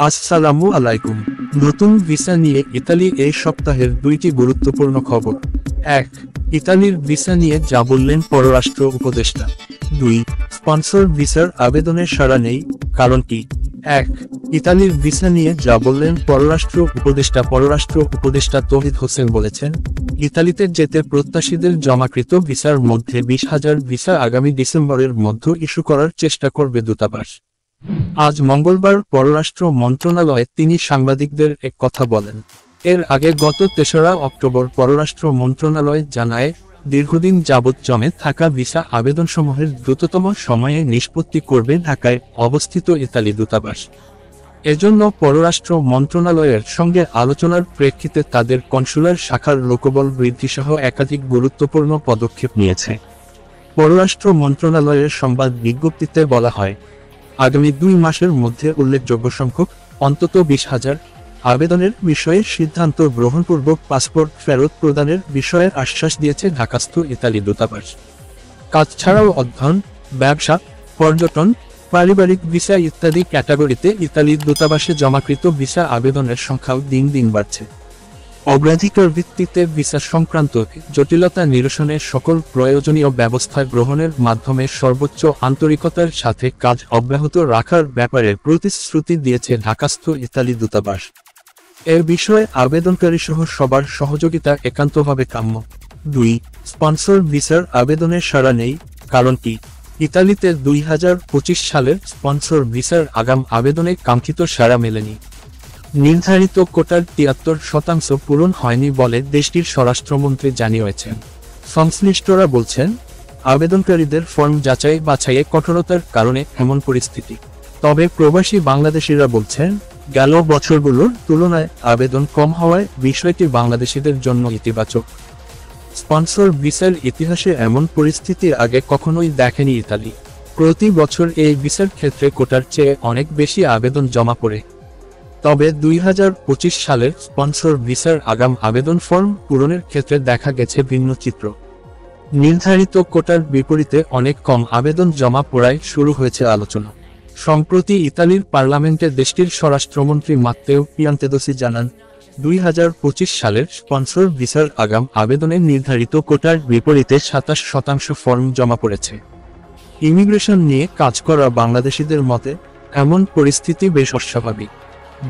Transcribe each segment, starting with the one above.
আসসালামু আলাইকুম। নতুন ভিসা নিয়ে ইতালি এই সপ্তাহের দুইটি গুরুত্বপূর্ণ খবর। 1. ইতালির ভিসা নিয়ে যা বললেন পররাষ্ট্র উপদেষ্টা। 2. স্পন্সর ভিসার আবেদনের সাড়া নেই, কারণ কি? 1. ইতালির ভিসা নিয়ে যা বললেন পররাষ্ট্র উপদেষ্টা তৌহিদ হোসেন বলেছেন, ইতালিতে যেতে প্রত্যাশীদের জমাকৃত ভিসার মধ্যে 20,000 ভিসা আগামী ডিসেম্বরের মধ্যে ইস্যু করার চেষ্টা করবে দূতাবাস। আজ মঙ্গলবার পররাষ্ট্র মন্ত্রণালয়ে তিনি সাংবাদিকদের এক কথা বলেন। এর আগে গত 3রা অক্টোবর পররাষ্ট্র মন্ত্রণালয় জানায়, দীর্ঘদিন যাবৎ জমে থাকা ভিসা আবেদনসমূহের দ্রুততম সময়ে নিষ্পত্তি করবে ঢাকায় অবস্থিত ইতালি দূতাবাস। এজন্য পররাষ্ট্র মন্ত্রণালয়ের সঙ্গে আলোচনার প্রেক্ষিতে তাদের কনসুলার শাখার লোকবল বৃদ্ধিসহ একাধিক গুরুত্বপূর্ণ পদক্ষেপ নিয়েছে। পররাষ্ট্র মন্ত্রণালয়ের সংবাদ বিজ্ঞপ্তিতে বলা হয়, আগামী 2 মাসের মধ্যে উল্লেখযোগ্য সংখ্যক অন্তত 20,000 আবেদনের বিষয়ে সিদ্ধান্ত গ্রহণপূর্বক পাসপোর্ট ফেরত প্রদানের বিষয়ে আশ্বাস দিয়েছে ঢাকাস্থ ইতালি দূতাবাস। কাজ ছাড়াও অধ্যয়ন, ব্যবসা, পর্যটন, পারিবারিক ভিসা ইত্যাদি ক্যাটাগরিতে ইতালির দূতাবাসে জমাকৃত ভিসা আবেদনের সংখ্যাও দিন দিন বাড়ছে। অগ্রাধিকার ভিত্তিতে ভিসা সংক্রান্ত জটিলতা নিরসনে সকল প্রয়োজনীয় ব্যবস্থা গ্রহণের মাধ্যমে সর্বোচ্চ আন্তরিকতার সাথে কাজ অব্যাহত রাখার ব্যাপারে প্রতিশ্রুতি দিয়েছে ঢাকাস্থ ইতালি দূতাবাস। এ বিষয়ে আবেদনকারীসহ সবার সহযোগিতা একান্তভাবে কাম্য। 2. স্পন্সর ভিসার আবেদনের সাড়া নেই, কারণ কি? ইতালিতে 2025 সালের স্পন্সর ভিসার আগাম আবেদনে কাঙ্ক্ষিত সাড়া মেলেনি। নির্ধারিত কোটার 73% পূরণ হয়নি বলে দেশটির স্বরাষ্ট্রমন্ত্রী জানিয়েছেন। সংশ্লিষ্টরা বলছেন, আবেদনকারীদের ফর্ম যাচাই বাছাইয়ে কঠোরতার কারণে এমন পরিস্থিতি। তবে প্রবাসী বাংলাদেশিরা বলছেন, গেল বছরগুলোর তুলনায় আবেদন কম হওয়ায় বিষয়টি বাংলাদেশিদের জন্য ইতিবাচক। স্পন্সর ভিসার ইতিহাসে এমন পরিস্থিতি আগে কখনোই দেখেনি ইতালি। প্রতি বছর এই ভিসার ক্ষেত্রে কোটার চেয়ে অনেক বেশি আবেদন জমা পড়ে। তবে 2025 সালের স্পন্সর ভিসার আগাম আবেদন ফর্ম পূরণের ক্ষেত্রে দেখা গেছে ভিন্ন চিত্র। নির্ধারিত কোটার বিপরীতে অনেক কম আবেদন জমা পড়ায় শুরু হয়েছে আলোচনা। সম্প্রতি ইতালির পার্লামেন্টে দেশটির স্বরাষ্ট্রমন্ত্রী মাত্তেও পিয়ান্তেদোসি জানান, 2025 সালের স্পন্সর ভিসার আগাম আবেদনে নির্ধারিত কোটার বিপরীতে 27% ফর্ম জমা পড়েছে। ইমিগ্রেশন নিয়ে কাজ করা বাংলাদেশিদের মতে এমন পরিস্থিতি বেশ অস্বাভাবিক।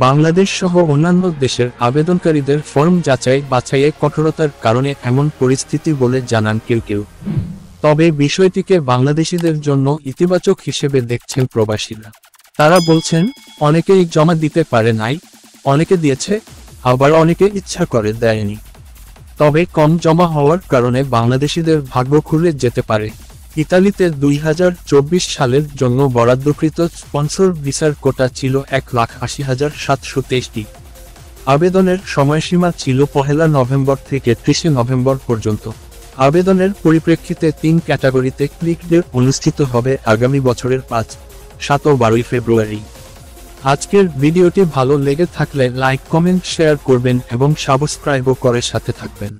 বাংলাদেশ সহ অন্যান্য দেশের আবেদনকারীদের ফর্ম যাচাই বাছাইয়ে কঠোরতার কারণে এমন পরিস্থিতি বলে জানান কেউ। তবে বিষয়টিকে বাংলাদেশিদের জন্য ইতিবাচক হিসেবে দেখছেন প্রবাসীরা। তারা বলছেন, অনেকেই জমা দিতে পারে নাই, অনেকে দিয়েছে, আবার অনেকে ইচ্ছা করে দেয়নি। তবে কম জমা হওয়ার কারণে বাংলাদেশিদের ভাগ্য খুলে যেতে পারে। ইতালিতে 2024 সালের জন্য বরাদ্দকৃত স্পন্সর ভিসার কোটা ছিল 1,80,723টি। আবেদনের সময়সীমা ছিল 1 নভেম্বর থেকে 30 নভেম্বর পর্যন্ত। আবেদনের পরিপ্রেক্ষিতে 3 ক্যাটাগরিতে ক্লিক ডে অনুষ্ঠিত হবে আগামী বছরের 5, 7 ও 12 ফেব্রুয়ারি। আজকের ভিডিওটি ভালো লেগে থাকলে লাইক, কমেন্ট, শেয়ার করবেন এবং সাবস্ক্রাইবও করে সাথে থাকবেন।